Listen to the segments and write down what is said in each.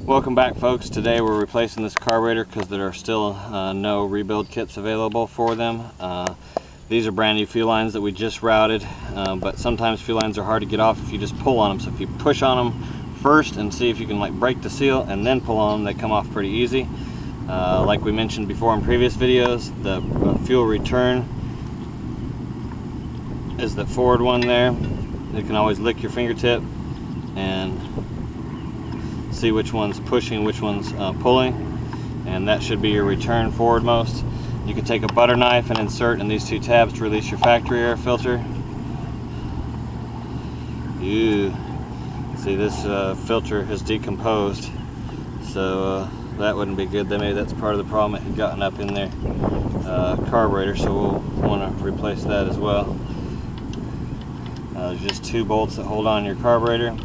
Welcome back, folks. Today we're replacing this carburetor because there are still no rebuild kits available for them. These are brand new fuel lines that we just routed, but sometimes fuel lines are hard to get off if you just pull on them. So if you push on them first and see if you can like break the seal and then pull on them, they come off pretty easy. Like we mentioned before in previous videos, the fuel return is the forward one there. You can always lick your fingertip and see which one's pushing, which one's pulling, and that should be your return forwardmost. You can take a butter knife and insert in these two tabs to release your factory air filter. You see this filter has decomposed, so that wouldn't be good. Maybe that's part of the problem. It had gotten up in their carburetor, so we'll want to replace that as well. There's just two bolts that hold on your carburetor.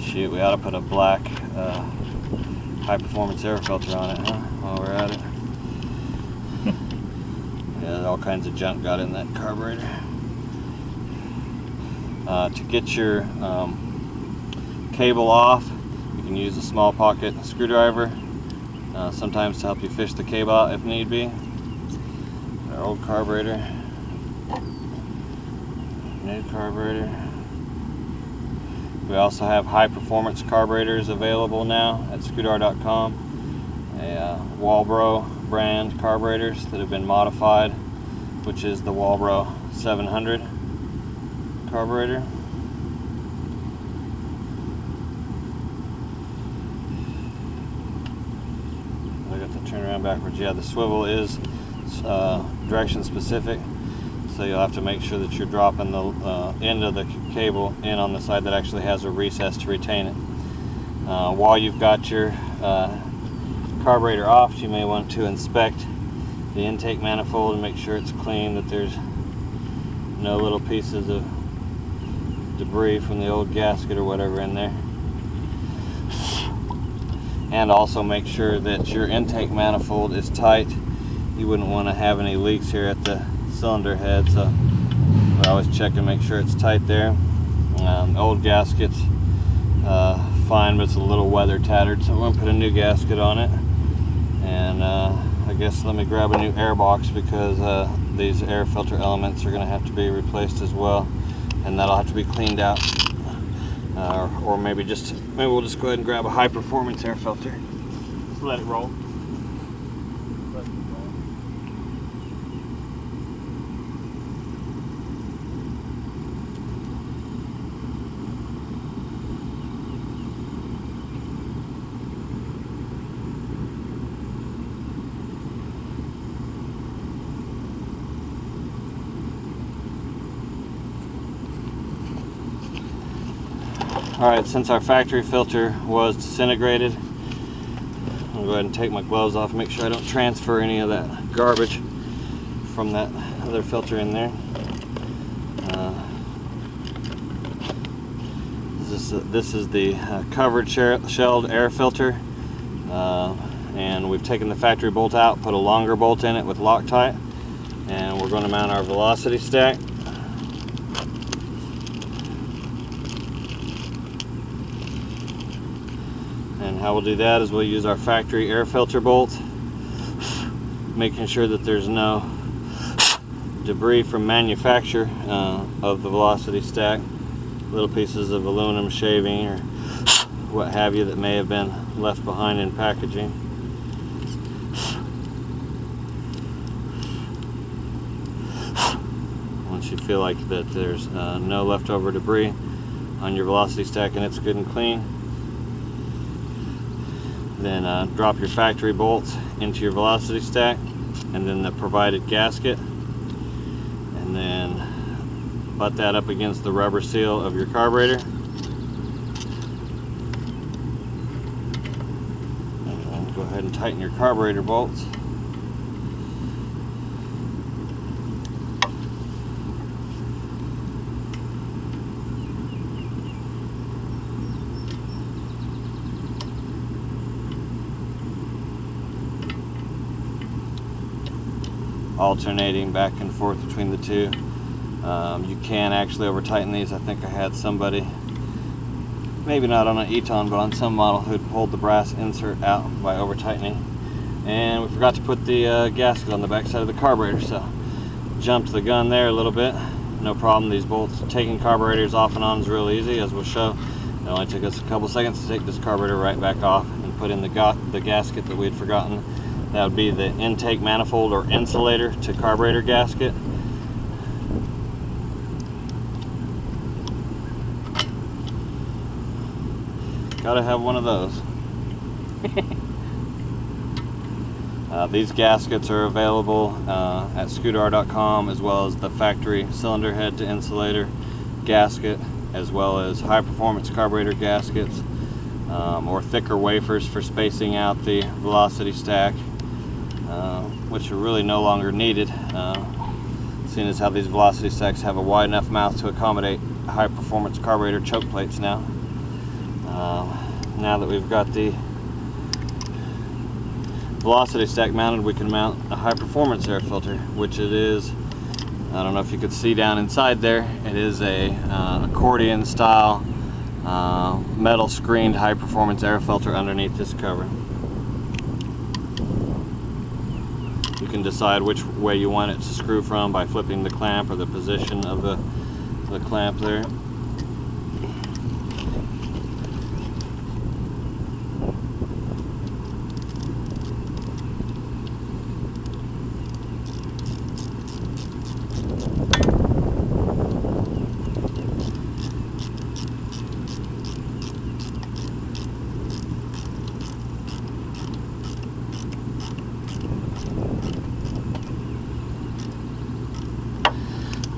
Shoot, we ought to put a black high performance air filter on it, huh? While we're at it. Yeah, all kinds of junk got in that carburetor. To get your cable off, you can use a small pocket screwdriver, sometimes to help you fish the cable out if need be. Our old carburetor, new carburetor. We also have high performance carburetors available now at Scootr.com. Walbro brand carburetors that have been modified, which is the Walbro 700 carburetor. I got to turn around backwards. Yeah, the swivel is direction specific, so you'll have to make sure that you're dropping the end of the cable in on the side that actually has a recess to retain it. While you've got your carburetor off, you may want to inspect the intake manifold and make sure it's clean, that there's no little pieces of debris from the old gasket or whatever in there. And also make sure that your intake manifold is tight. You wouldn't want to have any leaks here at the cylinder head, so we always check and make sure it's tight there. Old gasket's fine, but it's a little weather tattered, so we're going to put a new gasket on it. And I guess let me grab a new air box, because these air filter elements are going to have to be replaced as well, and that'll have to be cleaned out. Or maybe we'll just go ahead and grab a high performance air filter. Just let it roll. Alright, since our factory filter was disintegrated, I'm going to go ahead and take my gloves off, make sure I don't transfer any of that garbage from that other filter in there. This is the covered shelled air filter, and we've taken the factory bolt out, put a longer bolt in it with Loctite, and we're going to mount our velocity stack. And how we'll do that is we'll use our factory air filter bolt, making sure that there's no debris from manufacture of the velocity stack, little pieces of aluminum shaving or what have you that may have been left behind in packaging. Once you feel like that there's no leftover debris on your velocity stack and it's good and clean, then drop your factory bolts into your velocity stack and then the provided gasket, and then butt that up against the rubber seal of your carburetor. And go ahead and tighten your carburetor bolts. Alternating back and forth between the two. You can actually over tighten these. I think I had somebody, maybe not on an Eton, but on some model, who'd pulled the brass insert out by over tightening. And we forgot to put the gasket on the back side of the carburetor, so jumped the gun there a little bit. No problem. These bolts, taking carburetors off and on is real easy, as we'll show. It only took us a couple seconds to take this carburetor right back off and put in the gasket that we had forgotten. That would be the intake manifold or insulator to carburetor gasket. Gotta have one of those. These gaskets are available at Scootr.com, as well as the factory cylinder head to insulator gasket, as well as high performance carburetor gaskets, or thicker wafers for spacing out the velocity stack, which are really no longer needed, seeing as how these velocity stacks have a wide enough mouth to accommodate high performance carburetor choke plates now. Now that we've got the velocity stack mounted, we can mount a high performance air filter, which it is, I don't know if you could see down inside there, it is a accordion style metal screened high performance air filter underneath this cover. You can decide which way you want it to screw from by flipping the clamp or the position of the clamp there.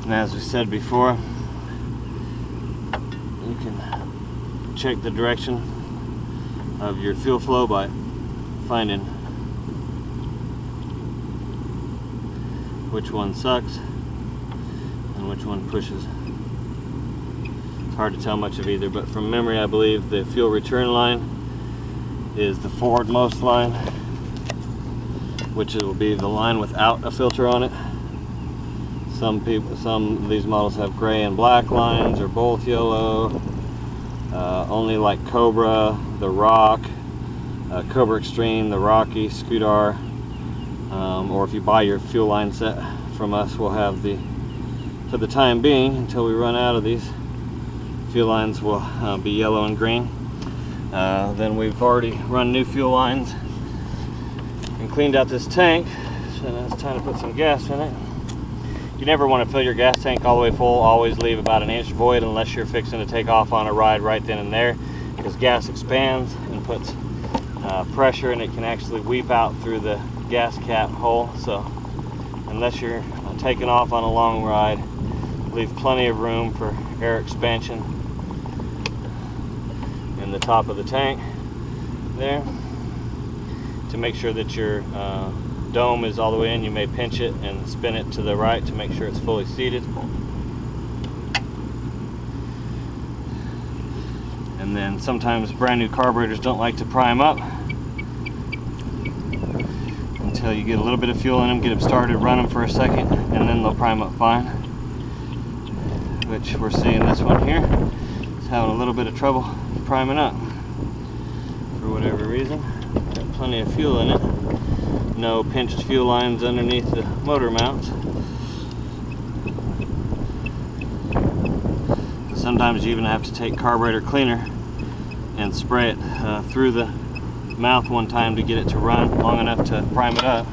And as we said before, you can check the direction of your fuel flow by finding which one sucks and which one pushes. It's hard to tell much of either, but from memory I believe the fuel return line is the forwardmost line, which will be the line without a filter on it. Some of these models have gray and black lines, or both yellow. Only like Cobra, the Rock, Cobra Extreme, the Rocky, Scootr, or if you buy your fuel line set from us, we'll have for the time being, until we run out of these, fuel lines will be yellow and green. Then we've already run new fuel lines and cleaned out this tank, so now it's time to put some gas in it. You never want to fill your gas tank all the way full. Always leave about an inch void unless you're fixing to take off on a ride right then and there, because gas expands and puts pressure, and it can actually weep out through the gas cap hole. So unless you're taking off on a long ride, leave plenty of room for air expansion in the top of the tank there to make sure that your dome is all the way in. You may pinch it and spin it to the right to make sure it's fully seated. And then sometimes brand new carburetors don't like to prime up until you get a little bit of fuel in them, get them started, run them for a second, and then they'll prime up fine, which we're seeing this one here is having a little bit of trouble priming up for whatever reason. Got plenty of fuel in it. No pinched fuel lines underneath the motor mounts. Sometimes you even have to take carburetor cleaner and spray it through the mouth one time to get it to run long enough to prime it up.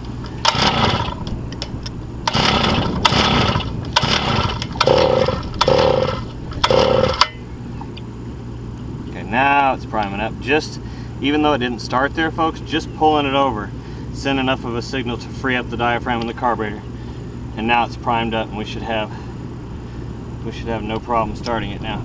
Okay, now it's priming up. Just, even though it didn't start there, folks, just pulling it over send enough of a signal to free up the diaphragm in the carburetor, and now it's primed up, and we should have no problem starting it now.